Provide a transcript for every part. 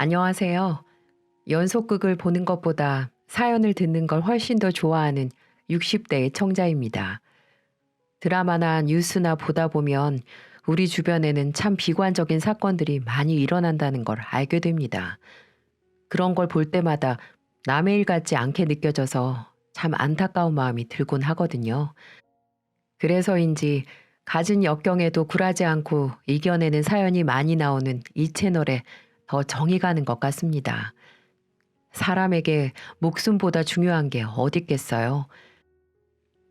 안녕하세요. 연속극을 보는 것보다 사연을 듣는 걸 훨씬 더 좋아하는 60대의 청자입니다. 드라마나 뉴스나 보다 보면 우리 주변에는 참 비관적인 사건들이 많이 일어난다는 걸 알게 됩니다. 그런 걸 볼 때마다 남의 일 같지 않게 느껴져서 참 안타까운 마음이 들곤 하거든요. 그래서인지 갖은 역경에도 굴하지 않고 이겨내는 사연이 많이 나오는 이 채널에 더 정이 가는 것 같습니다. 사람에게 목숨보다 중요한 게 어딨겠어요.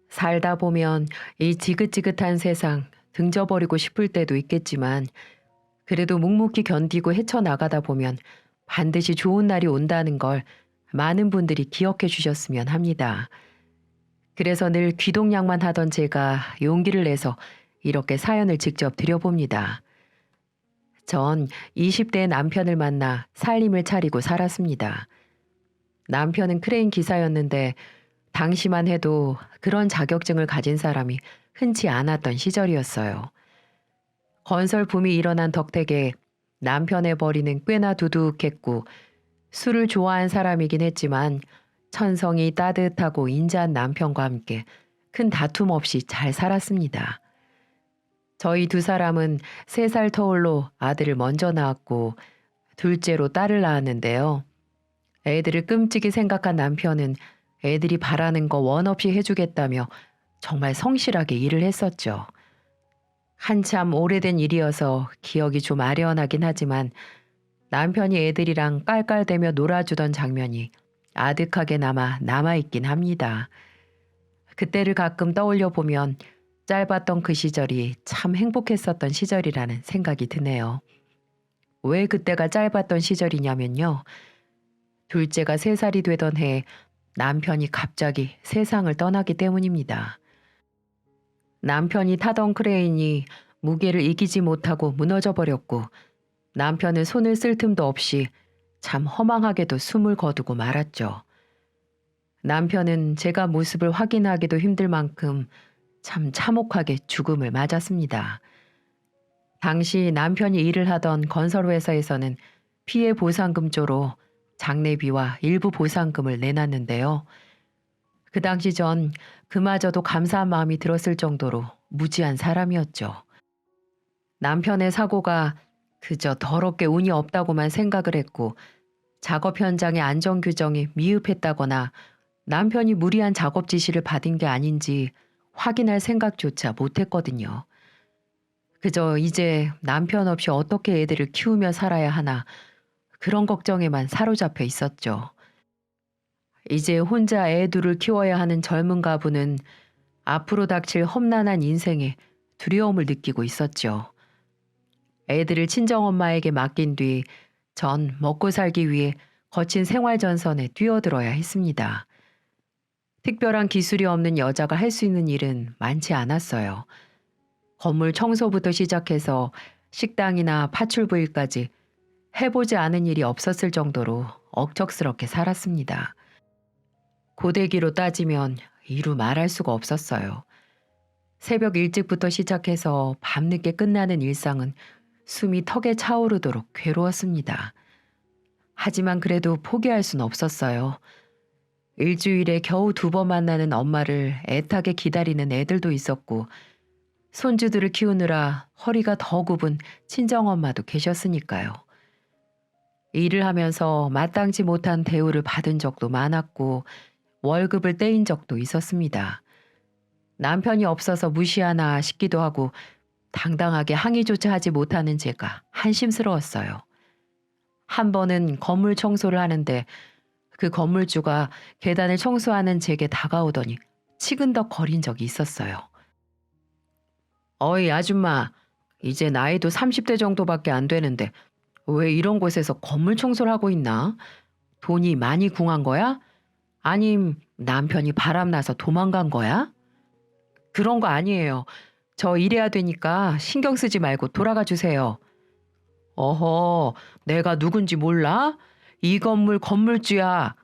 살다 보면 이 지긋지긋한 세상 등져버리고 싶을 때도 있겠지만 그래도 묵묵히 견디고 헤쳐나가다 보면 반드시 좋은 날이 온다는 걸 많은 분들이 기억해 주셨으면 합니다. 그래서 늘 귀동냥만 하던 제가 용기를 내서 이렇게 사연을 직접 드려봅니다. 전 20대 남편을 만나 살림을 차리고 살았습니다. 남편은 크레인 기사였는데 당시만 해도 그런 자격증을 가진 사람이 흔치 않았던 시절이었어요. 건설 붐이 일어난 덕택에 남편의 벌이는 꽤나 두둑했고 술을 좋아한 사람이긴 했지만 천성이 따뜻하고 인자한 남편과 함께 큰 다툼 없이 잘 살았습니다. 저희 두 사람은 3살 터울로 아들을 먼저 낳았고 둘째로 딸을 낳았는데요. 애들을 끔찍이 생각한 남편은 애들이 바라는 거 원 없이 해주겠다며 정말 성실하게 일을 했었죠. 한참 오래된 일이어서 기억이 좀 아련하긴 하지만 남편이 애들이랑 깔깔대며 놀아주던 장면이 아득하게 남아있긴 합니다. 그때를 가끔 떠올려 보면 짧았던 그 시절이 참 행복했었던 시절이라는 생각이 드네요. 왜 그때가 짧았던 시절이냐면요. 둘째가 3살이 되던 해 남편이 갑자기 세상을 떠나기 때문입니다. 남편이 타던 크레인이 무게를 이기지 못하고 무너져 버렸고 남편은 손을 쓸 틈도 없이 참 허망하게도 숨을 거두고 말았죠. 남편은 제가 모습을 확인하기도 힘들 만큼 참 참혹하게 죽음을 맞았습니다. 당시 남편이 일을 하던 건설회사에서는 피해 보상금조로 장례비와 일부 보상금을 내놨는데요. 그 당시 전 그마저도 감사한 마음이 들었을 정도로 무지한 사람이었죠. 남편의 사고가 그저 더럽게 운이 없다고만 생각을 했고 작업 현장의 안전 규정이 미흡했다거나 남편이 무리한 작업 지시를 받은 게 아닌지 확인할 생각조차 못했거든요. 그저 이제 남편 없이 어떻게 애들을 키우며 살아야 하나 그런 걱정에만 사로잡혀 있었죠. 이제 혼자 애 둘을 키워야 하는 젊은 가부는 앞으로 닥칠 험난한 인생에 두려움을 느끼고 있었죠. 애들을 친정엄마에게 맡긴 뒤 전 먹고 살기 위해 거친 생활전선에 뛰어들어야 했습니다. 특별한 기술이 없는 여자가 할 수 있는 일은 많지 않았어요. 건물 청소부터 시작해서 식당이나 파출부 일까지 해보지 않은 일이 없었을 정도로 억척스럽게 살았습니다. 고데기로 따지면 이루 말할 수가 없었어요. 새벽 일찍부터 시작해서 밤늦게 끝나는 일상은 숨이 턱에 차오르도록 괴로웠습니다. 하지만 그래도 포기할 순 없었어요. 일주일에 겨우 2번 만나는 엄마를 애타게 기다리는 애들도 있었고 손주들을 키우느라 허리가 더 굽은 친정엄마도 계셨으니까요. 일을 하면서 마땅지 못한 대우를 받은 적도 많았고 월급을 떼인 적도 있었습니다. 남편이 없어서 무시하나 싶기도 하고 당당하게 항의조차 하지 못하는 제가 한심스러웠어요. 한 번은 건물 청소를 하는데 그 건물주가 계단을 청소하는 제게 다가오더니 치근덕 거린 적이 있었어요. 어이 아줌마, 이제 나이도 30대 정도밖에 안 되는데 왜 이런 곳에서 건물 청소를 하고 있나? 돈이 많이 궁한 거야? 아님 남편이 바람나서 도망간 거야? 그런 거 아니에요. 저 일해야 되니까 신경 쓰지 말고 돌아가 주세요. 어허, 내가 누군지 몰라? 이 건물 건물주야.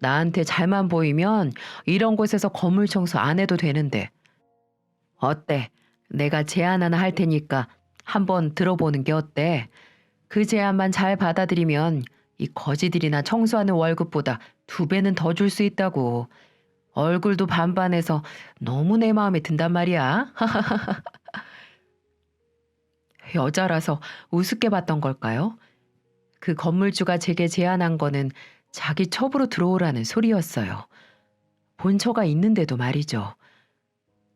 나한테 잘만 보이면 이런 곳에서 건물 청소 안 해도 되는데. 어때? 내가 제안 하나 할 테니까 한번 들어보는 게 어때? 그 제안만 잘 받아들이면 이 거지들이나 청소하는 월급보다 2배는 더 줄 수 있다고. 얼굴도 반반해서 너무 내 마음에 든단 말이야. 여자라서 우습게 봤던 걸까요? 그 건물주가 제게 제안한 거는 자기 첩으로 들어오라는 소리였어요. 본처가 있는데도 말이죠.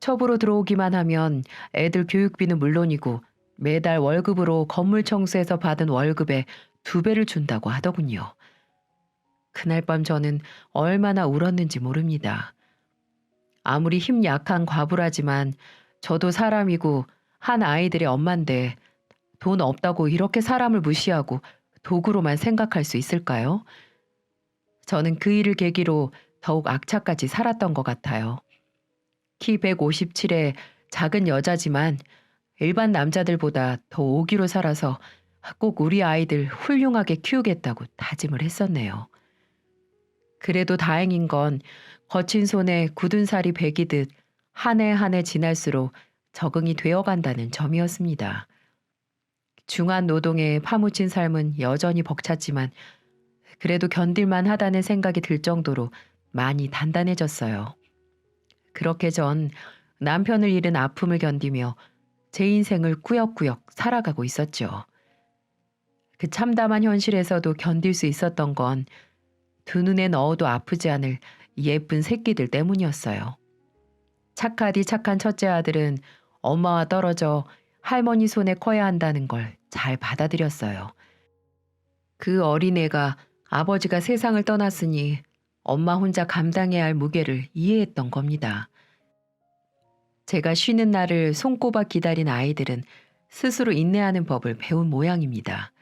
첩으로 들어오기만 하면 애들 교육비는 물론이고 매달 월급으로 건물 청소에서 받은 월급의 2배를 준다고 하더군요. 그날 밤 저는 얼마나 울었는지 모릅니다. 아무리 힘 약한 과부라지만 저도 사람이고 한 아이들의 엄만데 돈 없다고 이렇게 사람을 무시하고 도구로만 생각할 수 있을까요? 저는 그 일을 계기로 더욱 악착같이 살았던 것 같아요. 키 157에 작은 여자지만 일반 남자들보다 더 오기로 살아서 꼭 우리 아이들 훌륭하게 키우겠다고 다짐을 했었네요. 그래도 다행인 건 거친 손에 굳은 살이 배기듯 한 해 한 해 지날수록 적응이 되어간다는 점이었습니다. 중한 노동에 파묻힌 삶은 여전히 벅찼지만 그래도 견딜만 하다는 생각이 들 정도로 많이 단단해졌어요. 그렇게 전 남편을 잃은 아픔을 견디며 제 인생을 꾸역꾸역 살아가고 있었죠. 그 참담한 현실에서도 견딜 수 있었던 건 두 눈에 넣어도 아프지 않을 예쁜 새끼들 때문이었어요. 착하디 착한 첫째 아들은 엄마와 떨어져 할머니 손에 커야 한다는 걸 잘 받아들였어요. 그 어린애가 아버지가 세상을 떠났으니 엄마 혼자 감당해야 할 무게를 이해했던 겁니다. 제가 쉬는 날을 손꼽아 기다린 아이들은 스스로 인내하는 법을 배운 모양입니다.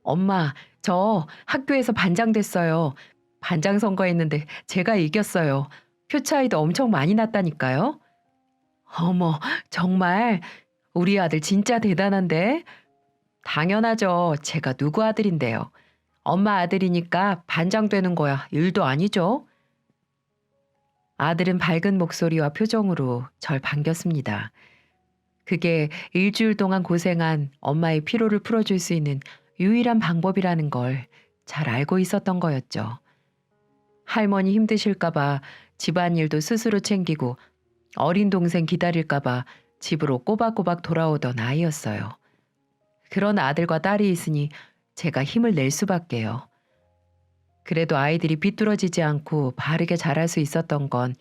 엄마, 저 학교에서 반장 됐어요. 반장 선거했는데 제가 이겼어요. 표 차이도 엄청 많이 났다니까요. 어머, 정말 우리 아들 진짜 대단한데? 당연하죠. 제가 누구 아들인데요. 엄마 아들이니까 반장 되는 거야 일도 아니죠. 아들은 밝은 목소리와 표정으로 절 반겼습니다. 그게 일주일 동안 고생한 엄마의 피로를 풀어줄 수 있는 유일한 방법이라는 걸 잘 알고 있었던 거였죠. 할머니 힘드실까봐 집안일도 스스로 챙기고 어린 동생 기다릴까봐 집으로 꼬박꼬박 돌아오던 아이였어요. 그런 아들과 딸이 있으니 제가 힘을 낼 수밖에요. 그래도 아이들이 비뚤어지지 않고 바르게 자랄 수 있었던 건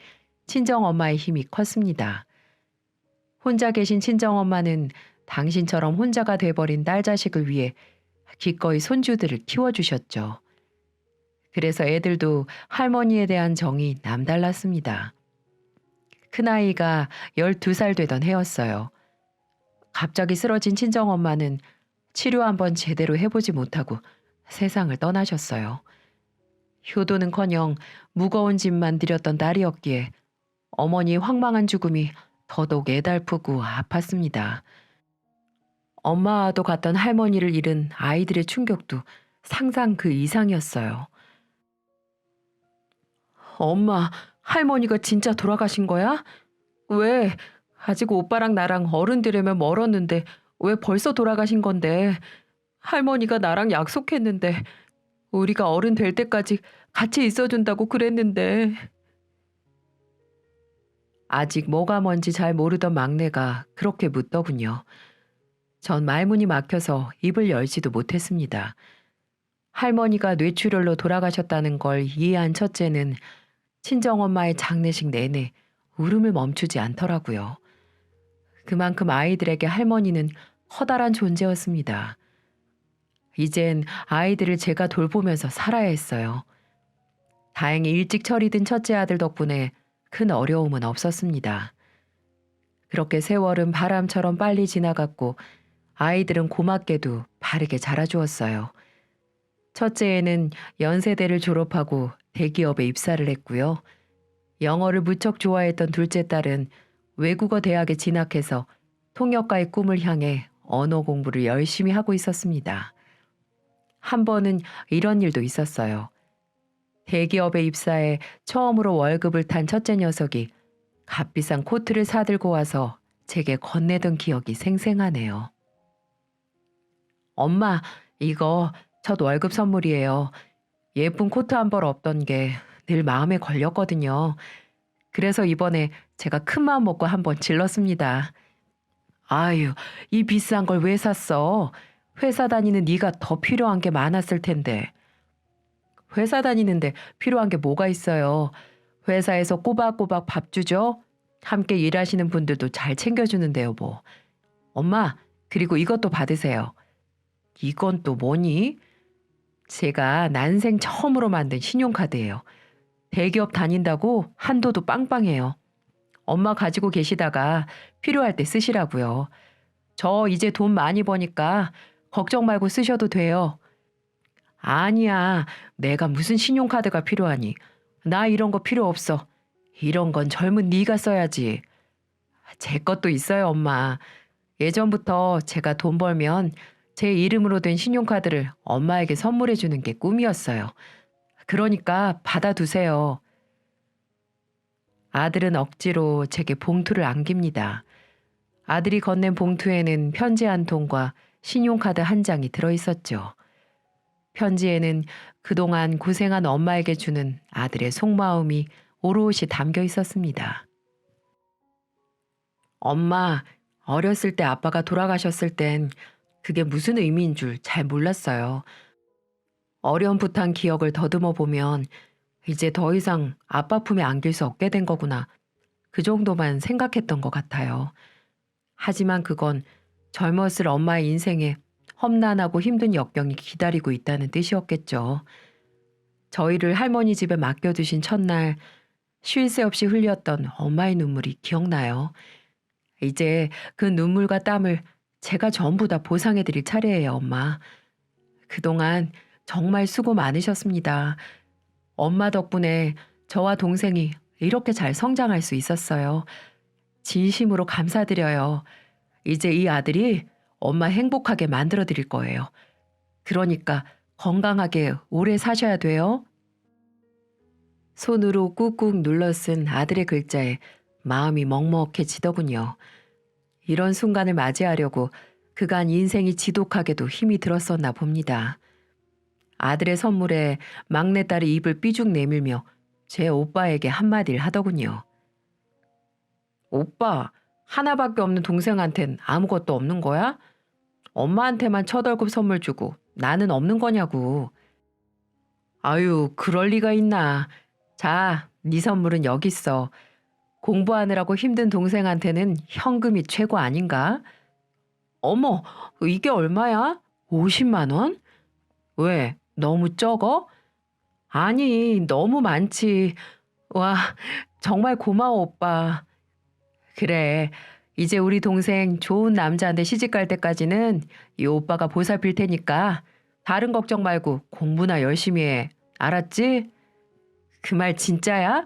친정엄마의 힘이 컸습니다. 혼자 계신 친정엄마는 당신처럼 혼자가 돼버린 딸 자식을 위해 기꺼이 손주들을 키워주셨죠. 그래서 애들도 할머니에 대한 정이 남달랐습니다. 큰아이가 12살 되던 해였어요. 갑자기 쓰러진 친정엄마는 치료 한번 제대로 해보지 못하고 세상을 떠나셨어요. 효도는커녕 무거운 짐만 들였던 딸이었기에 어머니의 황망한 죽음이 더더욱 애달프고 아팠습니다. 엄마와도 갔던 할머니를 잃은 아이들의 충격도 상상 그 이상이었어요. 엄마, 할머니가 진짜 돌아가신 거야? 왜? 아직 오빠랑 나랑 어른 되려면 멀었는데 왜 벌써 돌아가신 건데? 할머니가 나랑 약속했는데 우리가 어른 될 때까지 같이 있어준다고 그랬는데. 아직 뭐가 뭔지 잘 모르던 막내가 그렇게 묻더군요. 전 말문이 막혀서 입을 열지도 못했습니다. 할머니가 뇌출혈로 돌아가셨다는 걸 이해한 첫째는 친정엄마의 장례식 내내 울음을 멈추지 않더라고요. 그만큼 아이들에게 할머니는 커다란 존재였습니다. 이젠 아이들을 제가 돌보면서 살아야 했어요. 다행히 일찍 철이 든 첫째 아들 덕분에 큰 어려움은 없었습니다. 그렇게 세월은 바람처럼 빨리 지나갔고 아이들은 고맙게도 바르게 자라주었어요. 첫째에는 연세대를 졸업하고 대기업에 입사를 했고요. 영어를 무척 좋아했던 둘째 딸은 외국어 대학에 진학해서 통역가의 꿈을 향해 언어 공부를 열심히 하고 있었습니다. 한 번은 이런 일도 있었어요. 대기업에 입사해 처음으로 월급을 탄 첫째 녀석이 값비싼 코트를 사들고 와서 제게 건네던 기억이 생생하네요. 엄마, 이거 첫 월급 선물이에요. 예쁜 코트 한 벌 없던 게 늘 마음에 걸렸거든요. 그래서 이번에 제가 큰 마음 먹고 한번 질렀습니다. 아유, 이 비싼 걸 왜 샀어? 회사 다니는 네가 더 필요한 게 많았을 텐데. 회사 다니는데 필요한 게 뭐가 있어요? 회사에서 꼬박꼬박 밥 주죠? 함께 일하시는 분들도 잘 챙겨주는데요, 뭐. 엄마, 그리고 이것도 받으세요. 이건 또 뭐니? 제가 난생 처음으로 만든 신용카드예요. 대기업 다닌다고 한도도 빵빵해요. 엄마 가지고 계시다가 필요할 때 쓰시라고요. 저 이제 돈 많이 버니까 걱정 말고 쓰셔도 돼요. 아니야, 내가 무슨 신용카드가 필요하니. 나 이런 거 필요 없어. 이런 건 젊은 네가 써야지. 제 것도 있어요, 엄마. 예전부터 제가 돈 벌면 제 이름으로 된 신용카드를 엄마에게 선물해 주는 게 꿈이었어요. 그러니까 받아두세요. 아들은 억지로 제게 봉투를 안깁니다. 아들이 건넨 봉투에는 편지 한 통과 신용카드 한 장이 들어있었죠. 편지에는 그동안 고생한 엄마에게 주는 아들의 속마음이 오롯이 담겨 있었습니다. 엄마, 어렸을 때 아빠가 돌아가셨을 땐 그게 무슨 의미인 줄 잘 몰랐어요. 어렴풋한 기억을 더듬어 보면 이제 더 이상 아빠 품에 안길 수 없게 된 거구나. 그 정도만 생각했던 것 같아요. 하지만 그건 젊었을 엄마의 인생에 험난하고 힘든 역경이 기다리고 있다는 뜻이었겠죠. 저희를 할머니 집에 맡겨두신 첫날 쉴 새 없이 흘렸던 엄마의 눈물이 기억나요. 이제 그 눈물과 땀을 제가 전부 다 보상해드릴 차례예요, 엄마. 그동안 정말 수고 많으셨습니다. 엄마 덕분에 저와 동생이 이렇게 잘 성장할 수 있었어요. 진심으로 감사드려요. 이제 이 아들이 엄마 행복하게 만들어 드릴 거예요. 그러니까 건강하게 오래 사셔야 돼요. 손으로 꾹꾹 눌러 쓴 아들의 글자에 마음이 먹먹해지더군요. 이런 순간을 맞이하려고 그간 인생이 지독하게도 힘이 들었었나 봅니다. 아들의 선물에 막내딸이 입을 삐죽 내밀며 제 오빠에게 한마디를 하더군요. 오빠, 하나밖에 없는 동생한텐 아무것도 없는 거야? 엄마한테만 첫 월급 선물 주고 나는 없는 거냐고. 아유, 그럴 리가 있나. 자, 네 선물은 여기 있어. 공부하느라고 힘든 동생한테는 현금이 최고 아닌가? 어머, 이게 얼마야? 50만 원? 왜? 너무 적어? 아니, 너무 많지. 와, 정말 고마워, 오빠. 그래, 이제 우리 동생 좋은 남자한테 시집갈 때까지는 이 오빠가 보살필 테니까 다른 걱정 말고 공부나 열심히 해. 알았지? 그 말 진짜야?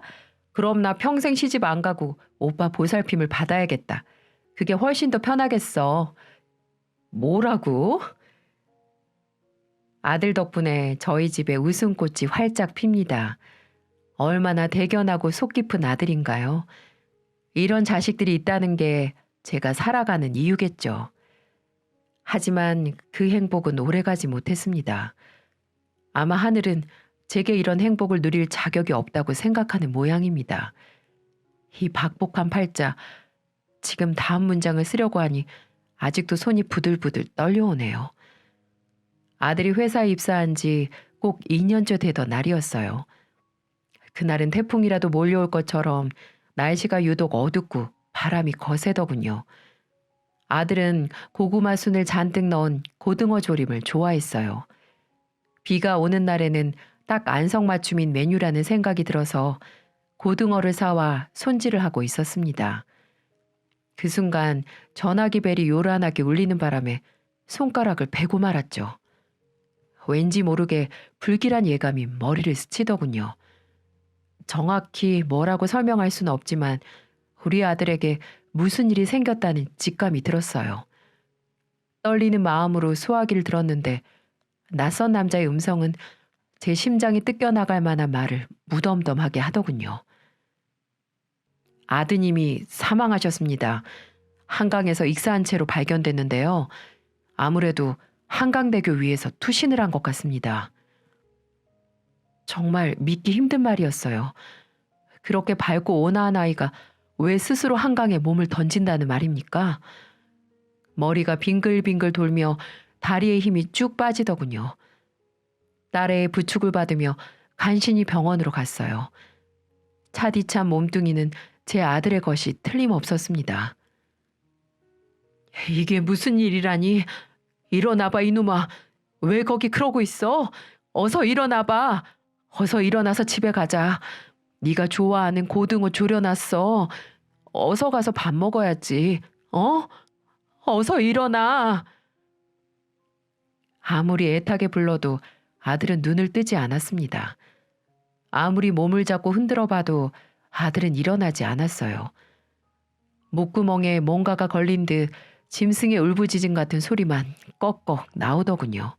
그럼 나 평생 시집 안 가고 오빠 보살핌을 받아야겠다. 그게 훨씬 더 편하겠어. 뭐라고? 아들 덕분에 저희 집에 웃음꽃이 활짝 핍니다. 얼마나 대견하고 속 깊은 아들인가요? 이런 자식들이 있다는 게 제가 살아가는 이유겠죠. 하지만 그 행복은 오래가지 못했습니다. 아마 하늘은 제게 이런 행복을 누릴 자격이 없다고 생각하는 모양입니다. 이 박복한 팔자, 지금 다음 문장을 쓰려고 하니 아직도 손이 부들부들 떨려오네요. 아들이 회사에 입사한 지 꼭 2년째 되던 날이었어요. 그날은 태풍이라도 몰려올 것처럼 날씨가 유독 어둡고 바람이 거세더군요. 아들은 고구마 순을 잔뜩 넣은 고등어 조림을 좋아했어요. 비가 오는 날에는 딱 안성맞춤인 메뉴라는 생각이 들어서 고등어를 사와 손질을 하고 있었습니다. 그 순간 전화기 벨이 요란하게 울리는 바람에 손가락을 베고 말았죠. 왠지 모르게 불길한 예감이 머리를 스치더군요. 정확히 뭐라고 설명할 수는 없지만 우리 아들에게 무슨 일이 생겼다는 직감이 들었어요. 떨리는 마음으로 소화기를 들었는데 낯선 남자의 음성은 제 심장이 뜯겨나갈 만한 말을 무덤덤하게 하더군요. 아드님이 사망하셨습니다. 한강에서 익사한 채로 발견됐는데요. 아무래도 한강대교 위에서 투신을 한 것 같습니다. 정말 믿기 힘든 말이었어요. 그렇게 밝고 온화한 아이가 왜 스스로 한강에 몸을 던진다는 말입니까? 머리가 빙글빙글 돌며 다리에 힘이 쭉 빠지더군요. 딸의 부축을 받으며 간신히 병원으로 갔어요. 차디찬 몸뚱이는 제 아들의 것이 틀림없었습니다. 이게 무슨 일이라니? 일어나봐 이놈아. 왜 거기 그러고 있어? 어서 일어나봐. 어서 일어나서 집에 가자. 네가 좋아하는 고등어 졸여놨어. 어서 가서 밥 먹어야지. 어? 어서 일어나. 아무리 애타게 불러도 아들은 눈을 뜨지 않았습니다. 아무리 몸을 잡고 흔들어 봐도 아들은 일어나지 않았어요. 목구멍에 뭔가가 걸린 듯 짐승의 울부짖음 같은 소리만 꺽꺽 나오더군요.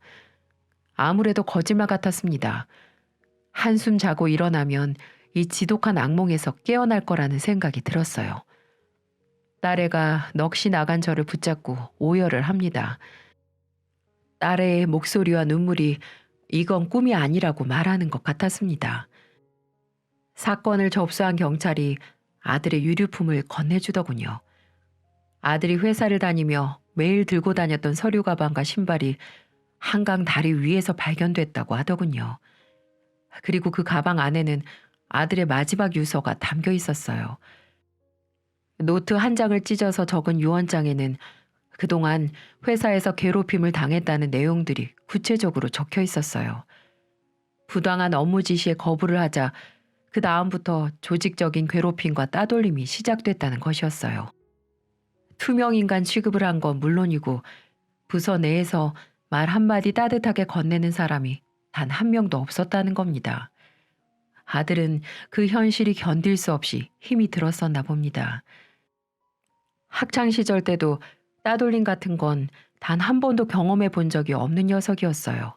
아무래도 거짓말 같았습니다. 한숨 자고 일어나면 이 지독한 악몽에서 깨어날 거라는 생각이 들었어요. 딸애가 넋이 나간 저를 붙잡고 오열을 합니다. 딸의 목소리와 눈물이 이건 꿈이 아니라고 말하는 것 같았습니다. 사건을 접수한 경찰이 아들의 유류품을 건네주더군요. 아들이 회사를 다니며 매일 들고 다녔던 서류 가방과 신발이 한강 다리 위에서 발견됐다고 하더군요. 그리고 그 가방 안에는 아들의 마지막 유서가 담겨 있었어요. 노트 한 장을 찢어서 적은 유언장에는 그동안 회사에서 괴롭힘을 당했다는 내용들이 구체적으로 적혀 있었어요. 부당한 업무 지시에 거부를 하자 그 다음부터 조직적인 괴롭힘과 따돌림이 시작됐다는 것이었어요. 투명인간 취급을 한 건 물론이고 부서 내에서 말 한마디 따뜻하게 건네는 사람이 단 한 명도 없었다는 겁니다. 아들은 그 현실이 견딜 수 없이 힘이 들었었나 봅니다. 학창시절 때도 따돌림 같은 건 단 한 번도 경험해 본 적이 없는 녀석이었어요.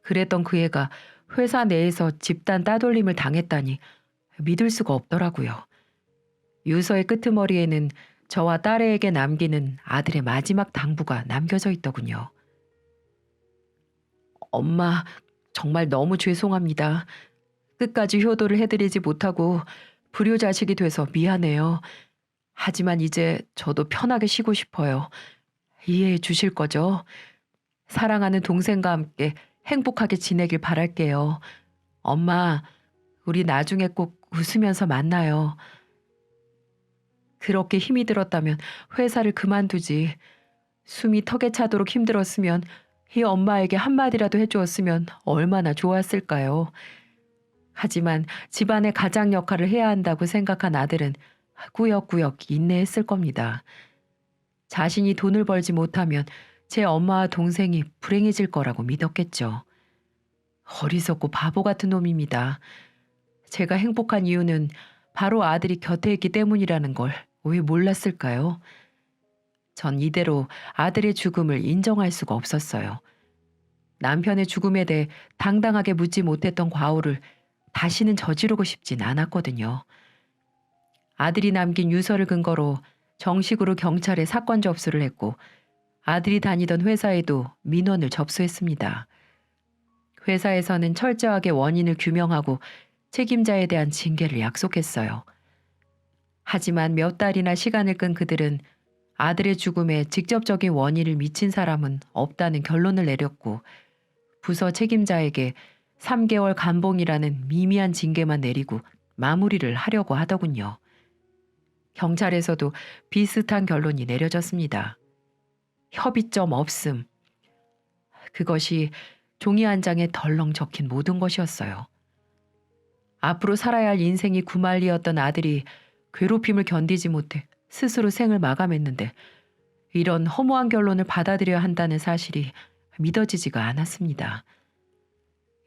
그랬던 그 애가 회사 내에서 집단 따돌림을 당했다니 믿을 수가 없더라고요. 유서의 끄트머리에는 저와 딸애에게 남기는 아들의 마지막 당부가 남겨져 있더군요. 엄마, 정말 너무 죄송합니다. 끝까지 효도를 해드리지 못하고 불효자식이 돼서 미안해요. 하지만 이제 저도 편하게 쉬고 싶어요. 이해해 주실 거죠? 사랑하는 동생과 함께 행복하게 지내길 바랄게요. 엄마, 우리 나중에 꼭 웃으면서 만나요. 그렇게 힘이 들었다면 회사를 그만두지. 숨이 턱에 차도록 힘들었으면 이 엄마에게 한마디라도 해주었으면 얼마나 좋았을까요? 하지만 집안의 가장 역할을 해야 한다고 생각한 아들은 꾸역꾸역 인내했을 겁니다. 자신이 돈을 벌지 못하면 제 엄마와 동생이 불행해질 거라고 믿었겠죠. 어리석고 바보 같은 놈입니다. 제가 행복한 이유는 바로 아들이 곁에 있기 때문이라는 걸 왜 몰랐을까요? 전 이대로 아들의 죽음을 인정할 수가 없었어요. 남편의 죽음에 대해 당당하게 묻지 못했던 과오를 다시는 저지르고 싶진 않았거든요. 아들이 남긴 유서를 근거로 정식으로 경찰에 사건 접수를 했고 아들이 다니던 회사에도 민원을 접수했습니다. 회사에서는 철저하게 원인을 규명하고 책임자에 대한 징계를 약속했어요. 하지만 몇 달이나 시간을 끈 그들은 아들의 죽음에 직접적인 원인을 미친 사람은 없다는 결론을 내렸고 부서 책임자에게 3개월 감봉이라는 미미한 징계만 내리고 마무리를 하려고 하더군요. 경찰에서도 비슷한 결론이 내려졌습니다. 협의점 없음. 그것이 종이 한 장에 덜렁 적힌 모든 것이었어요. 앞으로 살아야 할 인생이 구말리었던 아들이 괴롭힘을 견디지 못해 스스로 생을 마감했는데 이런 허무한 결론을 받아들여야 한다는 사실이 믿어지지가 않았습니다.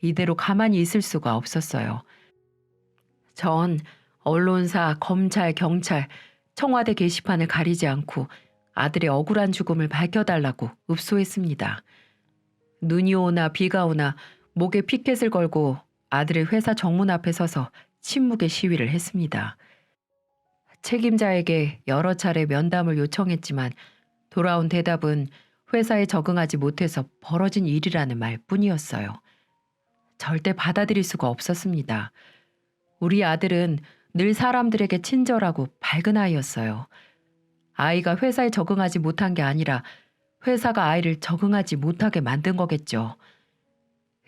이대로 가만히 있을 수가 없었어요. 전 언론사, 검찰, 경찰, 청와대 게시판을 가리지 않고 아들의 억울한 죽음을 밝혀달라고 읍소했습니다. 눈이 오나 비가 오나 목에 피켓을 걸고 아들의 회사 정문 앞에 서서 침묵의 시위를 했습니다. 책임자에게 여러 차례 면담을 요청했지만 돌아온 대답은 회사에 적응하지 못해서 벌어진 일이라는 말뿐이었어요. 절대 받아들일 수가 없었습니다. 우리 아들은 늘 사람들에게 친절하고 밝은 아이였어요. 아이가 회사에 적응하지 못한 게 아니라 회사가 아이를 적응하지 못하게 만든 거겠죠.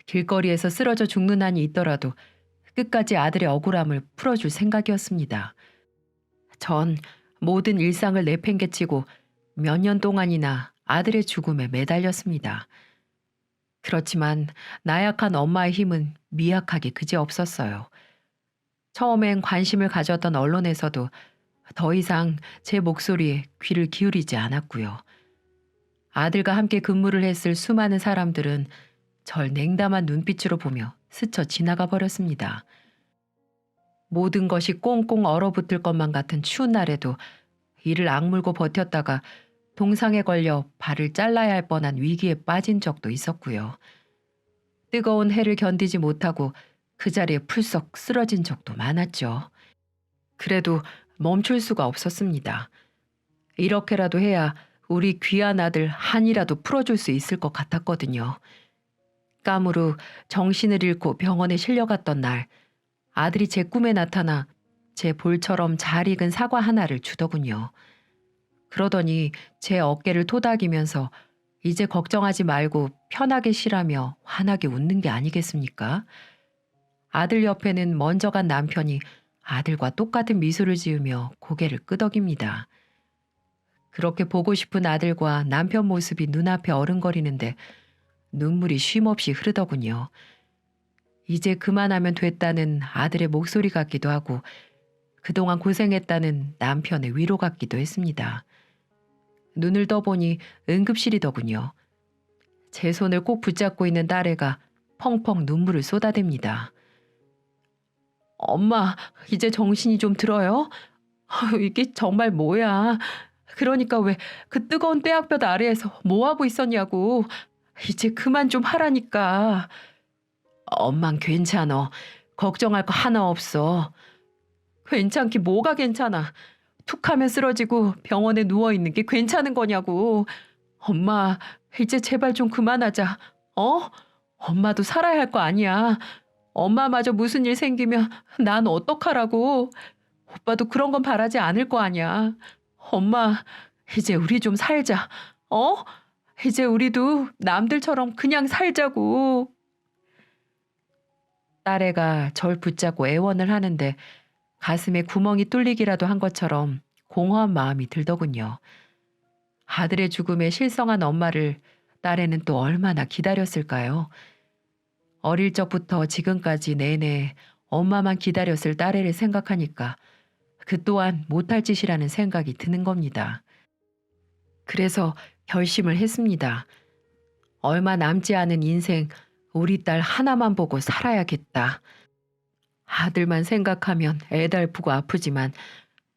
길거리에서 쓰러져 죽는 한이 있더라도 끝까지 아들의 억울함을 풀어줄 생각이었습니다. 전 모든 일상을 내팽개치고 몇 년 동안이나 아들의 죽음에 매달렸습니다. 그렇지만 나약한 엄마의 힘은 미약하기 그지없었어요. 처음엔 관심을 가졌던 언론에서도 더 이상 제 목소리에 귀를 기울이지 않았고요. 아들과 함께 근무를 했을 수많은 사람들은 절 냉담한 눈빛으로 보며 스쳐 지나가 버렸습니다. 모든 것이 꽁꽁 얼어붙을 것만 같은 추운 날에도 이를 악물고 버텼다가 동상에 걸려 발을 잘라야 할 뻔한 위기에 빠진 적도 있었고요. 뜨거운 해를 견디지 못하고 그 자리에 풀썩 쓰러진 적도 많았죠. 그래도 멈출 수가 없었습니다. 이렇게라도 해야 우리 귀한 아들 한이라도 풀어줄 수 있을 것 같았거든요. 까무로 정신을 잃고 병원에 실려갔던 날, 아들이 제 꿈에 나타나 제 볼처럼 잘 익은 사과 하나를 주더군요. 그러더니 제 어깨를 토닥이면서 이제 걱정하지 말고 편하게 쉬라며 환하게 웃는 게 아니겠습니까? 아들 옆에는 먼저 간 남편이 아들과 똑같은 미소를 지으며 고개를 끄덕입니다. 그렇게 보고 싶은 아들과 남편 모습이 눈앞에 어른거리는데 눈물이 쉼없이 흐르더군요. 이제 그만하면 됐다는 아들의 목소리 같기도 하고 그동안 고생했다는 남편의 위로 같기도 했습니다. 눈을 떠보니 응급실이더군요. 제 손을 꼭 붙잡고 있는 딸애가 펑펑 눈물을 쏟아댑니다. 엄마, 이제 정신이 좀 들어요? 이게 정말 뭐야. 그러니까 왜 그 뜨거운 떼약볕 아래에서 뭐하고 있었냐고. 이제 그만 좀 하라니까. 엄만 괜찮어. 걱정할 거 하나 없어. 괜찮기 뭐가 괜찮아. 툭 하면 쓰러지고 병원에 누워있는 게 괜찮은 거냐고. 엄마, 이제 제발 좀 그만하자. 어? 엄마도 살아야 할 거 아니야. 엄마마저 무슨 일 생기면 난 어떡하라고. 오빠도 그런 건 바라지 않을 거 아니야. 엄마, 이제 우리 좀 살자. 어? 이제 우리도 남들처럼 그냥 살자고. 딸애가 절 붙잡고 애원을 하는데 가슴에 구멍이 뚫리기라도 한 것처럼 공허한 마음이 들더군요. 아들의 죽음에 실성한 엄마를 딸애는 또 얼마나 기다렸을까요? 어릴 적부터 지금까지 내내 엄마만 기다렸을 딸애를 생각하니까 그 또한 못할 짓이라는 생각이 드는 겁니다. 그래서 결심을 했습니다. 얼마 남지 않은 인생 우리 딸 하나만 보고 살아야겠다. 아들만 생각하면 애달프고 아프지만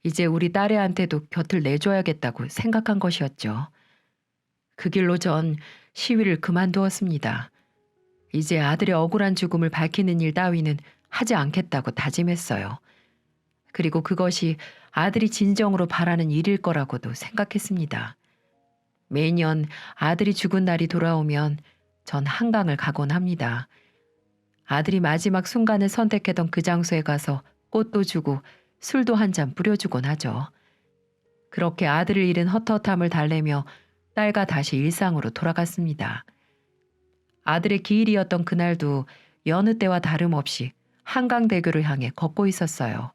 이제 우리 딸애한테도 곁을 내줘야겠다고 생각한 것이었죠. 그 길로 전 시위를 그만두었습니다. 이제 아들의 억울한 죽음을 밝히는 일 따위는 하지 않겠다고 다짐했어요. 그리고 그것이 아들이 진정으로 바라는 일일 거라고도 생각했습니다. 매년 아들이 죽은 날이 돌아오면 전 한강을 가곤 합니다. 아들이 마지막 순간을 선택했던 그 장소에 가서 꽃도 주고 술도 한 잔 뿌려주곤 하죠. 그렇게 아들을 잃은 헛헛함을 달래며 딸과 다시 일상으로 돌아갔습니다. 아들의 기일이었던 그날도 여느 때와 다름없이 한강대교를 향해 걷고 있었어요.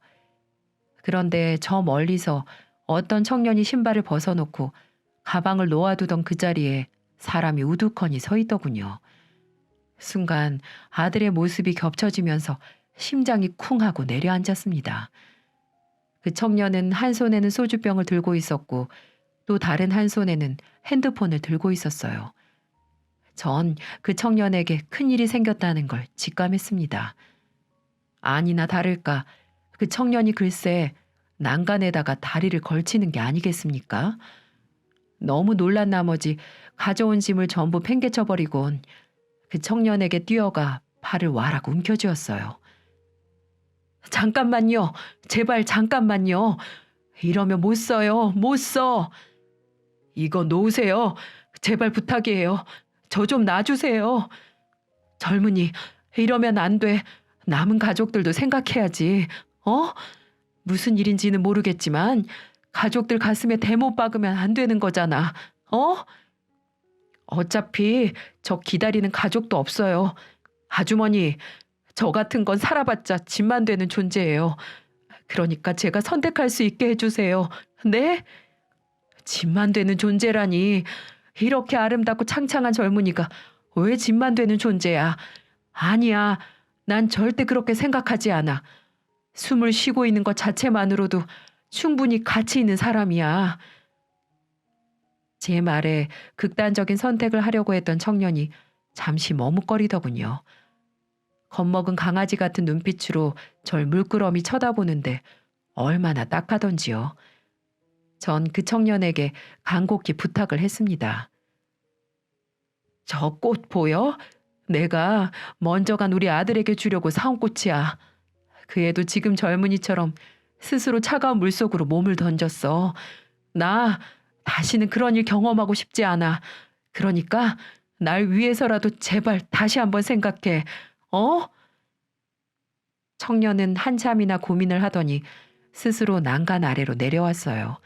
그런데 저 멀리서 어떤 청년이 신발을 벗어놓고 가방을 놓아두던 그 자리에 사람이 우두커니 서 있더군요. 순간 아들의 모습이 겹쳐지면서 심장이 쿵 하고 내려앉았습니다. 그 청년은 한 손에는 소주병을 들고 있었고 또 다른 한 손에는 핸드폰을 들고 있었어요. 전 그 청년에게 큰일이 생겼다는 걸 직감했습니다. 아니나 다를까 그 청년이 글쎄 난간에다가 다리를 걸치는 게 아니겠습니까? 너무 놀란 나머지 가져온 짐을 전부 팽개쳐버리곤 그 청년에게 뛰어가 팔을 와락 움켜쥐었어요. 잠깐만요. 제발 잠깐만요. 이러면 못 써요. 못 써. 이거 놓으세요. 제발 부탁이에요. 저 좀 놔주세요. 젊은이, 이러면 안 돼. 남은 가족들도 생각해야지. 어? 무슨 일인지는 모르겠지만 가족들 가슴에 대못 박으면 안 되는 거잖아. 어? 어차피 저 기다리는 가족도 없어요. 아주머니, 저 같은 건 살아봤자 짐만 되는 존재예요. 그러니까 제가 선택할 수 있게 해주세요. 네? 짐만 되는 존재라니. 이렇게 아름답고 창창한 젊은이가 왜 짐만 되는 존재야? 아니야. 난 절대 그렇게 생각하지 않아. 숨을 쉬고 있는 것 자체만으로도 충분히 가치 있는 사람이야. 제 말에 극단적인 선택을 하려고 했던 청년이 잠시 머뭇거리더군요. 겁먹은 강아지 같은 눈빛으로 절 물끄러미 쳐다보는데 얼마나 딱하던지요. 전 그 청년에게 간곡히 부탁을 했습니다. 저 꽃 보여? 내가 먼저 간 우리 아들에게 주려고 사온 꽃이야. 그 애도 지금 젊은이처럼 스스로 차가운 물속으로 몸을 던졌어. 나 다시는 그런 일 경험하고 싶지 않아. 그러니까 날 위해서라도 제발 다시 한번 생각해. 어? 청년은 한참이나 고민을 하더니 스스로 난간 아래로 내려왔어요.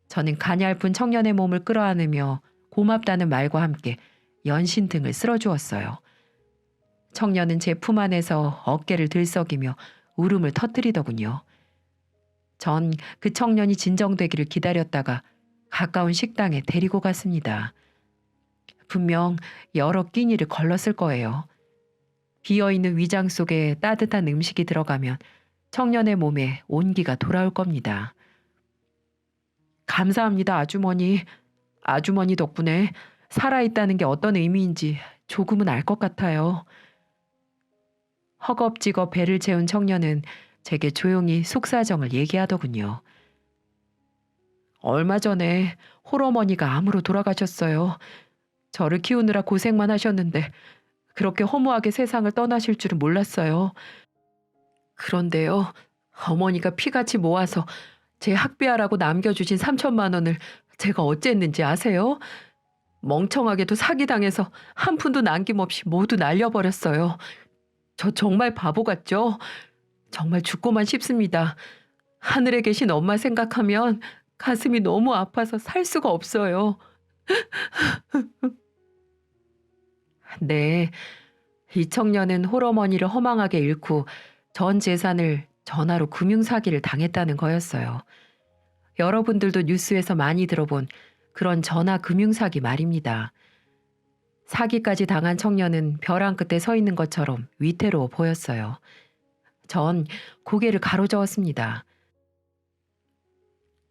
저는 가냘픈 청년의 몸을 끌어안으며 고맙다는 말과 함께 연신 등을 쓸어주었어요. 청년은 제 품 안에서 어깨를 들썩이며 울음을 터뜨리더군요. 전 그 청년이 진정되기를 기다렸다가 가까운 식당에 데리고 갔습니다. 분명 여러 끼니를 걸렀을 거예요. 비어있는 위장 속에 따뜻한 음식이 들어가면 청년의 몸에 온기가 돌아올 겁니다. 감사합니다, 아주머니. 아주머니 덕분에 살아있다는 게 어떤 의미인지 조금은 알 것 같아요. 허겁지겁 배를 채운 청년은 제게 조용히 속사정을 얘기하더군요. 얼마 전에 홀어머니가 암으로 돌아가셨어요. 저를 키우느라 고생만 하셨는데 그렇게 허무하게 세상을 떠나실 줄은 몰랐어요. 그런데요, 어머니가 피같이 모아서 제 학비하라고 남겨주신 3천만 원을 제가 어쨌는지 아세요? 멍청하게도 사기당해서 한 푼도 남김없이 모두 날려버렸어요. 저 정말 바보 같죠? 정말 죽고만 싶습니다. 하늘에 계신 엄마 생각하면 가슴이 너무 아파서 살 수가 없어요. 네, 이 청년은 홀어머니를 허망하게 잃고 전 재산을 전화로 금융사기를 당했다는 거였어요. 여러분들도 뉴스에서 많이 들어본 그런 전화 금융사기 말입니다. 사기까지 당한 청년은 벼랑 끝에 서 있는 것처럼 위태로워 보였어요. 전 고개를 가로저었습니다.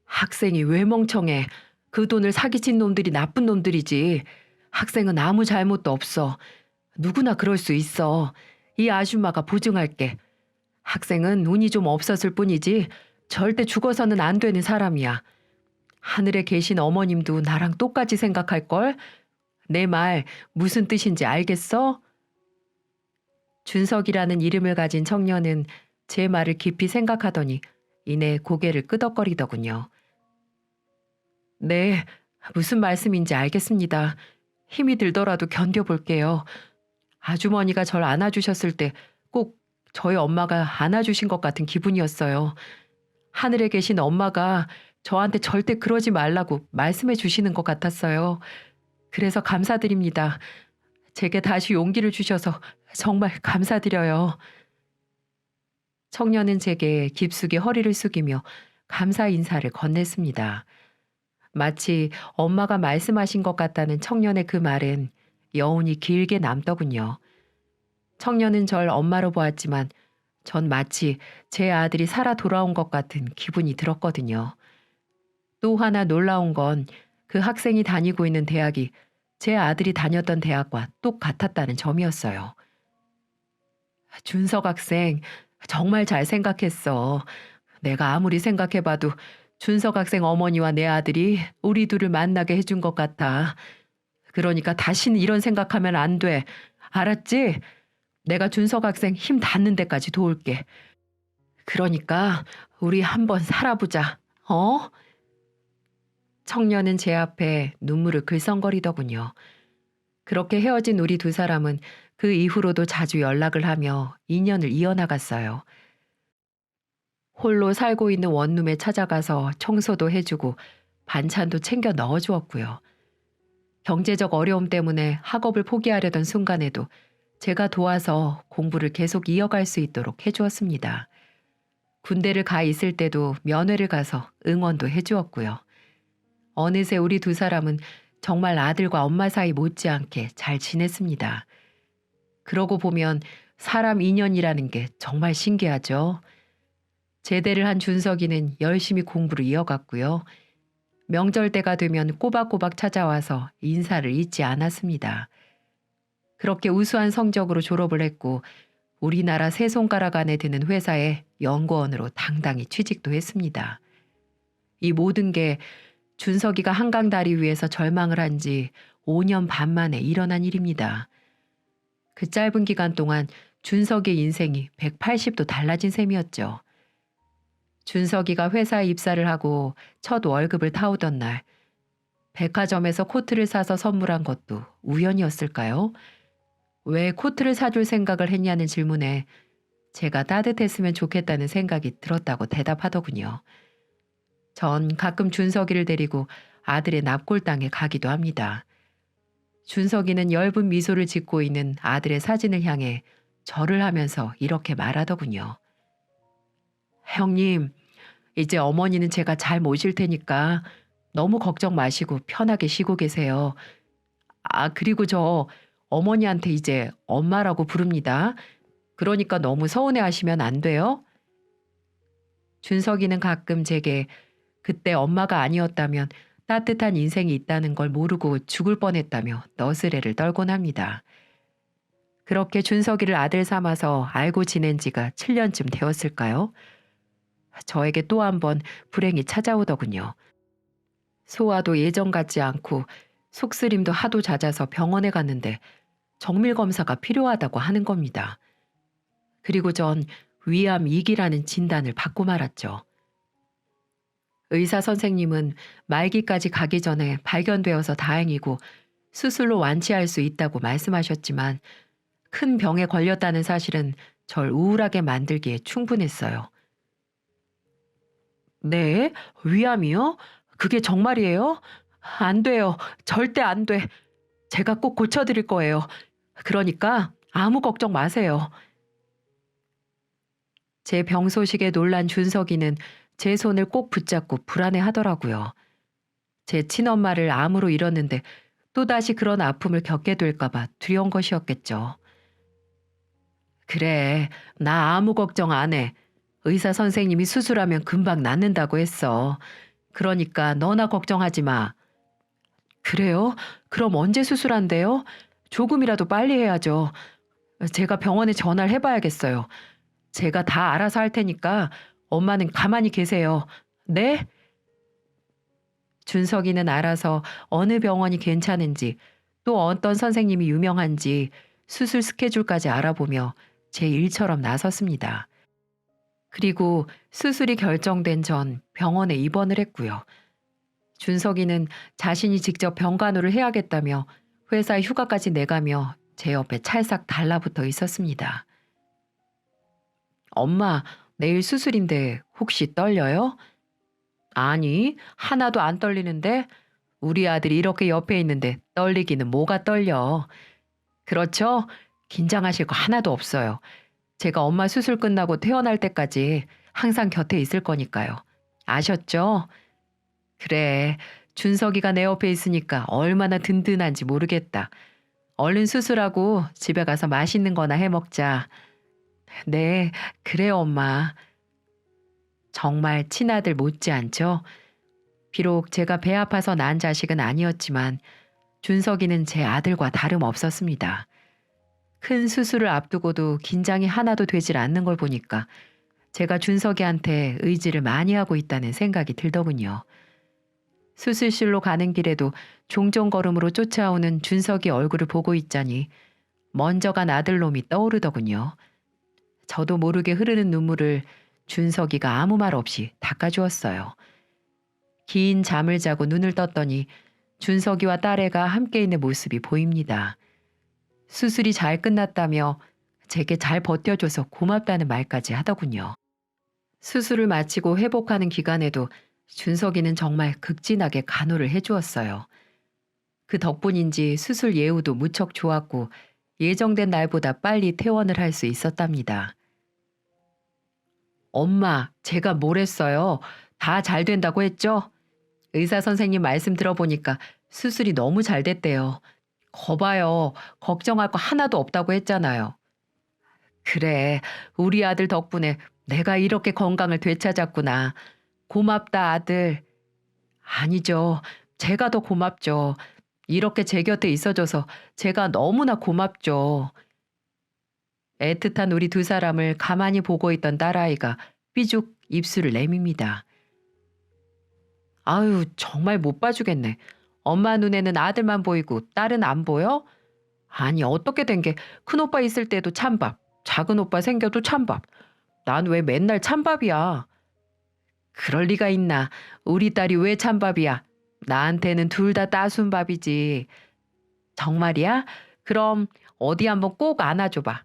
학생이 왜 멍청해? 그 돈을 사기친 놈들이 나쁜 놈들이지. 학생은 아무 잘못도 없어. 누구나 그럴 수 있어. 이 아줌마가 보증할게. 학생은 운이 좀 없었을 뿐이지 절대 죽어서는 안 되는 사람이야. 하늘에 계신 어머님도 나랑 똑같이 생각할걸? 내 말 무슨 뜻인지 알겠어? 준석이라는 이름을 가진 청년은 제 말을 깊이 생각하더니 이내 고개를 끄덕거리더군요. 네, 무슨 말씀인지 알겠습니다. 힘이 들더라도 견뎌볼게요. 아주머니가 절 안아주셨을 때 꼭 저희 엄마가 안아주신 것 같은 기분이었어요. 하늘에 계신 엄마가 저한테 절대 그러지 말라고 말씀해 주시는 것 같았어요. 그래서 감사드립니다. 제게 다시 용기를 주셔서 정말 감사드려요. 청년은 제게 깊숙이 허리를 숙이며 감사 인사를 건넸습니다. 마치 엄마가 말씀하신 것 같다는 청년의 그 말은 여운이 길게 남더군요. 청년은 절 엄마로 보았지만 전 마치 제 아들이 살아 돌아온 것 같은 기분이 들었거든요. 또 하나 놀라운 건 그 학생이 다니고 있는 대학이 제 아들이 다녔던 대학과 똑같았다는 점이었어요. 준석 학생, 정말 잘 생각했어. 내가 아무리 생각해봐도 준석 학생 어머니와 내 아들이 우리 둘을 만나게 해준 것 같아. 그러니까 다시는 이런 생각하면 안 돼. 알았지? 내가 준석 학생 힘 닿는 데까지 도울게. 그러니까 우리 한번 살아보자. 어? 청년은 제 앞에 눈물을 글썽거리더군요. 그렇게 헤어진 우리 두 사람은 그 이후로도 자주 연락을 하며 인연을 이어나갔어요. 홀로 살고 있는 원룸에 찾아가서 청소도 해주고 반찬도 챙겨 넣어주었고요. 경제적 어려움 때문에 학업을 포기하려던 순간에도 제가 도와서 공부를 계속 이어갈 수 있도록 해주었습니다. 군대를 가 있을 때도 면회를 가서 응원도 해주었고요. 어느새 우리 두 사람은 정말 아들과 엄마 사이 못지않게 잘 지냈습니다. 그러고 보면 사람 인연이라는 게 정말 신기하죠. 제대를 한 준석이는 열심히 공부를 이어갔고요. 명절 때가 되면 꼬박꼬박 찾아와서 인사를 잊지 않았습니다. 그렇게 우수한 성적으로 졸업을 했고 우리나라 세 손가락 안에 드는 회사에 연구원으로 당당히 취직도 했습니다. 이 모든 게 준석이가 한강 다리 위에서 절망을 한 지 5년 반 만에 일어난 일입니다. 그 짧은 기간 동안 준석의 인생이 180도 달라진 셈이었죠. 준석이가 회사에 입사를 하고 첫 월급을 타오던 날 백화점에서 코트를 사서 선물한 것도 우연이었을까요? 왜 코트를 사줄 생각을 했냐는 질문에 제가 따뜻했으면 좋겠다는 생각이 들었다고 대답하더군요. 전 가끔 준석이를 데리고 아들의 납골당에 가기도 합니다. 준석이는 엷은 미소를 짓고 있는 아들의 사진을 향해 절을 하면서 이렇게 말하더군요. 형님, 이제 어머니는 제가 잘 모실 테니까 너무 걱정 마시고 편하게 쉬고 계세요. 아, 그리고 저 어머니한테 이제 엄마라고 부릅니다. 그러니까 너무 서운해 하시면 안 돼요. 준석이는 가끔 제게 그때 엄마가 아니었다면 따뜻한 인생이 있다는 걸 모르고 죽을 뻔했다며 너스레를 떨곤 합니다. 그렇게 준석이를 아들 삼아서 알고 지낸 지가 7년쯤 되었을까요? 저에게 또 한 번 불행이 찾아오더군요. 소화도 예전 같지 않고 속쓰림도 하도 잦아서 병원에 갔는데 정밀 검사가 필요하다고 하는 겁니다. 그리고 전 위암 2기라는 진단을 받고 말았죠. 의사 선생님은 말기까지 가기 전에 발견되어서 다행이고 수술로 완치할 수 있다고 말씀하셨지만 큰 병에 걸렸다는 사실은 절 우울하게 만들기에 충분했어요. 네? 위암이요? 그게 정말이에요? 안 돼요. 절대 안 돼. 제가 꼭 고쳐드릴 거예요. 그러니까 아무 걱정 마세요. 제 병 소식에 놀란 준석이는 제 손을 꼭 붙잡고 불안해 하더라고요. 제 친엄마를 암으로 잃었는데 또다시 그런 아픔을 겪게 될까봐 두려운 것이었겠죠. 그래, 나 아무 걱정 안 해. 의사 선생님이 수술하면 금방 낫는다고 했어. 그러니까 너나 걱정하지 마. 그래요? 그럼 언제 수술한대요? 조금이라도 빨리 해야죠. 제가 병원에 전화를 해봐야겠어요. 제가 다 알아서 할 테니까 엄마는 가만히 계세요. 네? 준석이는 알아서 어느 병원이 괜찮은지 또 어떤 선생님이 유명한지 수술 스케줄까지 알아보며 제 일처럼 나섰습니다. 그리고 수술이 결정된 전 병원에 입원을 했고요. 준석이는 자신이 직접 병간호를 해야겠다며 회사 휴가까지 내가며 제 옆에 찰싹 달라붙어 있었습니다. 엄마, 내일 수술인데 혹시 떨려요? 아니, 하나도 안 떨리는데 우리 아들이 이렇게 옆에 있는데 떨리기는 뭐가 떨려. 그렇죠? 긴장하실 거 하나도 없어요. 제가 엄마 수술 끝나고 퇴원할 때까지 항상 곁에 있을 거니까요. 아셨죠? 그래, 준석이가 내 옆에 있으니까 얼마나 든든한지 모르겠다. 얼른 수술하고 집에 가서 맛있는 거나 해 먹자. 네, 그래요, 엄마. 정말 친아들 못지않죠? 비록 제가 배 아파서 낳은 자식은 아니었지만 준석이는 제 아들과 다름없었습니다. 큰 수술을 앞두고도 긴장이 하나도 되질 않는 걸 보니까 제가 준석이한테 의지를 많이 하고 있다는 생각이 들더군요. 수술실로 가는 길에도 종종 걸음으로 쫓아오는 준석이 얼굴을 보고 있자니 먼저 간 아들놈이 떠오르더군요. 저도 모르게 흐르는 눈물을 준석이가 아무 말 없이 닦아주었어요. 긴 잠을 자고 눈을 떴더니 준석이와 딸애가 함께 있는 모습이 보입니다. 수술이 잘 끝났다며 제게 잘 버텨줘서 고맙다는 말까지 하더군요. 수술을 마치고 회복하는 기간에도 준석이는 정말 극진하게 간호를 해주었어요. 그 덕분인지 수술 예후도 무척 좋았고 예정된 날보다 빨리 퇴원을 할 수 있었답니다. 엄마, 제가 뭘 했어요? 다 잘 된다고 했죠? 의사 선생님 말씀 들어보니까 수술이 너무 잘 됐대요. 거봐요. 걱정할 거 하나도 없다고 했잖아요. 그래, 우리 아들 덕분에 내가 이렇게 건강을 되찾았구나. 고맙다, 아들. 아니죠. 제가 더 고맙죠. 이렇게 제 곁에 있어줘서 제가 너무나 고맙죠. 애틋한 우리 두 사람을 가만히 보고 있던 딸아이가 삐죽 입술을 내밉니다. 아유, 정말 못 봐주겠네. 엄마 눈에는 아들만 보이고 딸은 안 보여? 아니, 어떻게 된 게 큰오빠 있을 때도 찬밥, 작은 오빠 생겨도 찬밥. 난 왜 맨날 찬밥이야? 그럴 리가 있나. 우리 딸이 왜 찬밥이야? 나한테는 둘 다 따순 밥이지. 정말이야? 그럼 어디 한번 꼭 안아줘봐.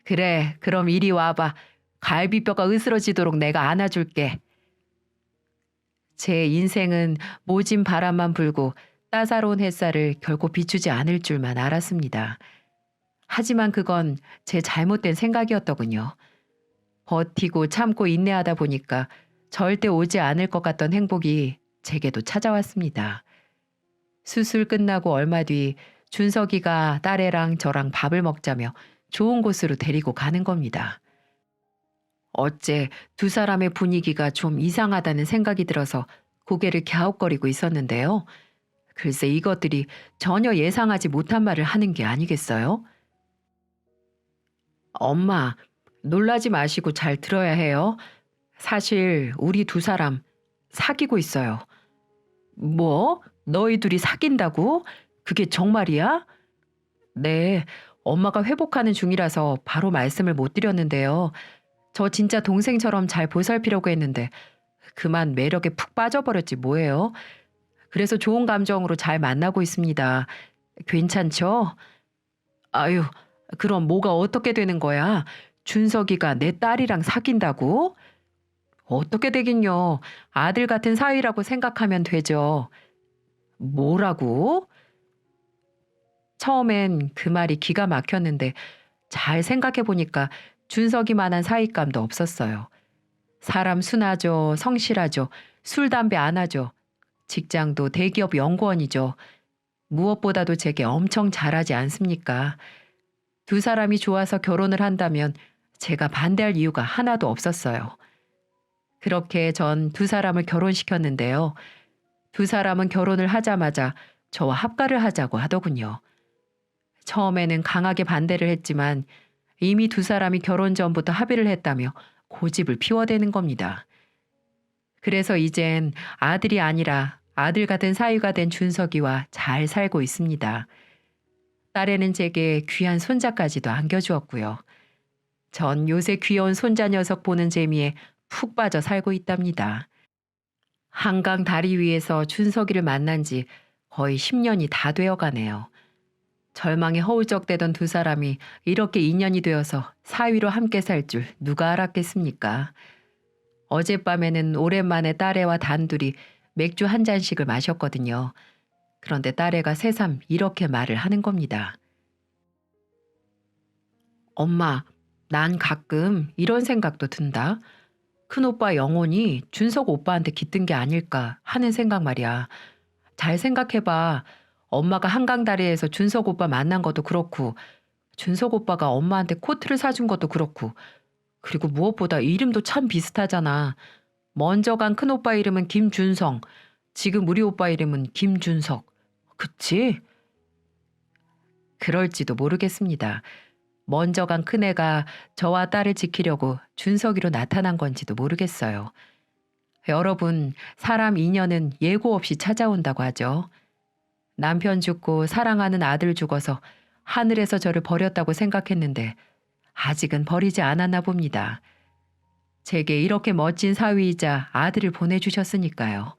그래, 그럼 이리 와봐. 갈비뼈가 으스러지도록 내가 안아줄게. 제 인생은 모진 바람만 불고 따사로운 햇살을 결코 비추지 않을 줄만 알았습니다. 하지만 그건 제 잘못된 생각이었더군요. 버티고 참고 인내하다 보니까 절대 오지 않을 것 같던 행복이 제게도 찾아왔습니다. 수술 끝나고 얼마 뒤 준석이가 딸애랑 저랑 밥을 먹자며 좋은 곳으로 데리고 가는 겁니다. 어째 두 사람의 분위기가 좀 이상하다는 생각이 들어서 고개를 갸웃거리고 있었는데요. 글쎄 이것들이 전혀 예상하지 못한 말을 하는 게 아니겠어요? 엄마, 놀라지 마시고 잘 들어야 해요. 사실 우리 두 사람 사귀고 있어요. 뭐? 너희 둘이 사귄다고? 그게 정말이야? 네, 엄마가 회복하는 중이라서 바로 말씀을 못 드렸는데요. 저 진짜 동생처럼 잘 보살피려고 했는데 그만 매력에 푹 빠져버렸지 뭐예요. 그래서 좋은 감정으로 잘 만나고 있습니다. 괜찮죠? 아유, 그럼 뭐가 어떻게 되는 거야? 준석이가 내 딸이랑 사귄다고? 어떻게 되긴요. 아들 같은 사위라고 생각하면 되죠. 뭐라고? 처음엔 그 말이 기가 막혔는데 잘 생각해 보니까 준석이만한 사윗감도 없었어요. 사람 순하죠, 성실하죠, 술, 담배 안 하죠. 직장도 대기업 연구원이죠. 무엇보다도 제게 엄청 잘하지 않습니까? 두 사람이 좋아서 결혼을 한다면 제가 반대할 이유가 하나도 없었어요. 그렇게 전 두 사람을 결혼시켰는데요. 두 사람은 결혼을 하자마자 저와 합가를 하자고 하더군요. 처음에는 강하게 반대를 했지만 이미 두 사람이 결혼 전부터 합의를 했다며 고집을 피워대는 겁니다. 그래서 이젠 아들이 아니라 아들 같은 사위가 된 준석이와 잘 살고 있습니다. 딸에는 제게 귀한 손자까지도 안겨주었고요. 전 요새 귀여운 손자 녀석 보는 재미에 푹 빠져 살고 있답니다. 한강 다리 위에서 준석이를 만난 지 거의 10년이 다 되어 가네요. 절망에 허우적대던 두 사람이 이렇게 인연이 되어서 사위로 함께 살 줄 누가 알았겠습니까? 어젯밤에는 오랜만에 딸애와 단둘이 맥주 한 잔씩을 마셨거든요. 그런데 딸애가 새삼 이렇게 말을 하는 겁니다. 엄마, 난 가끔 이런 생각도 든다. 큰오빠 영혼이 준석 오빠한테 깃든 게 아닐까 하는 생각 말이야. 잘 생각해봐. 엄마가 한강다리에서 준석 오빠 만난 것도 그렇고 준석 오빠가 엄마한테 코트를 사준 것도 그렇고 그리고 무엇보다 이름도 참 비슷하잖아. 먼저 간 큰오빠 이름은 김준성, 지금 우리 오빠 이름은 김준석. 그치? 그럴지도 모르겠습니다. 먼저 간 큰애가 저와 딸을 지키려고 준석이로 나타난 건지도 모르겠어요. 여러분, 사람 인연은 예고 없이 찾아온다고 하죠. 남편 죽고 사랑하는 아들 죽어서 하늘에서 저를 버렸다고 생각했는데 아직은 버리지 않았나 봅니다. 제게 이렇게 멋진 사위이자 아들을 보내주셨으니까요.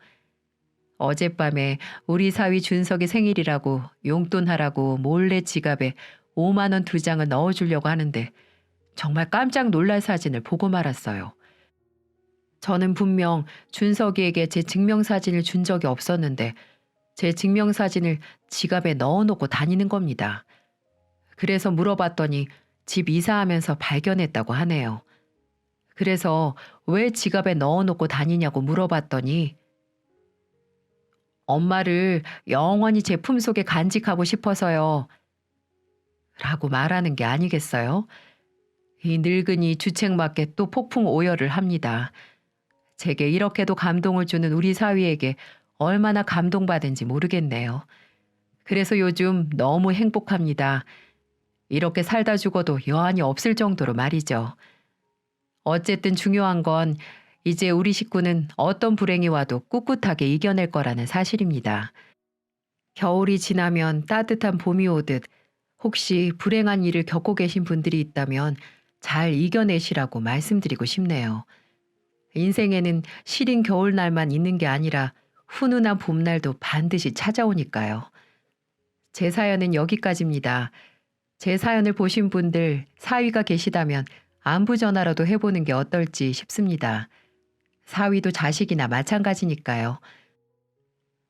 어젯밤에 우리 사위 준석이 생일이라고 용돈 하라고 몰래 지갑에 5만 원 2장을 넣어주려고 하는데 정말 깜짝 놀랄 사진을 보고 말았어요. 저는 분명 준석이에게 제 증명사진을 준 적이 없었는데 제 증명사진을 지갑에 넣어놓고 다니는 겁니다. 그래서 물어봤더니 집 이사하면서 발견했다고 하네요. 그래서 왜 지갑에 넣어놓고 다니냐고 물어봤더니 엄마를 영원히 제 품속에 간직하고 싶어서요. 라고 말하는 게 아니겠어요? 이 늙은이 주책맞게 또 폭풍 오열을 합니다. 제게 이렇게도 감동을 주는 우리 사위에게 얼마나 감동받은지 모르겠네요. 그래서 요즘 너무 행복합니다. 이렇게 살다 죽어도 여한이 없을 정도로 말이죠. 어쨌든 중요한 건 이제 우리 식구는 어떤 불행이 와도 꿋꿋하게 이겨낼 거라는 사실입니다. 겨울이 지나면 따뜻한 봄이 오듯 혹시 불행한 일을 겪고 계신 분들이 있다면 잘 이겨내시라고 말씀드리고 싶네요. 인생에는 시린 겨울날만 있는 게 아니라 훈훈한 봄날도 반드시 찾아오니까요. 제 사연은 여기까지입니다. 제 사연을 보신 분들 사위가 계시다면 안부 전화라도 해보는 게 어떨지 싶습니다. 사위도 자식이나 마찬가지니까요.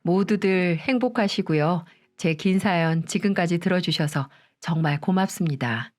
모두들 행복하시고요. 제 긴 사연 지금까지 들어주셔서 정말 고맙습니다.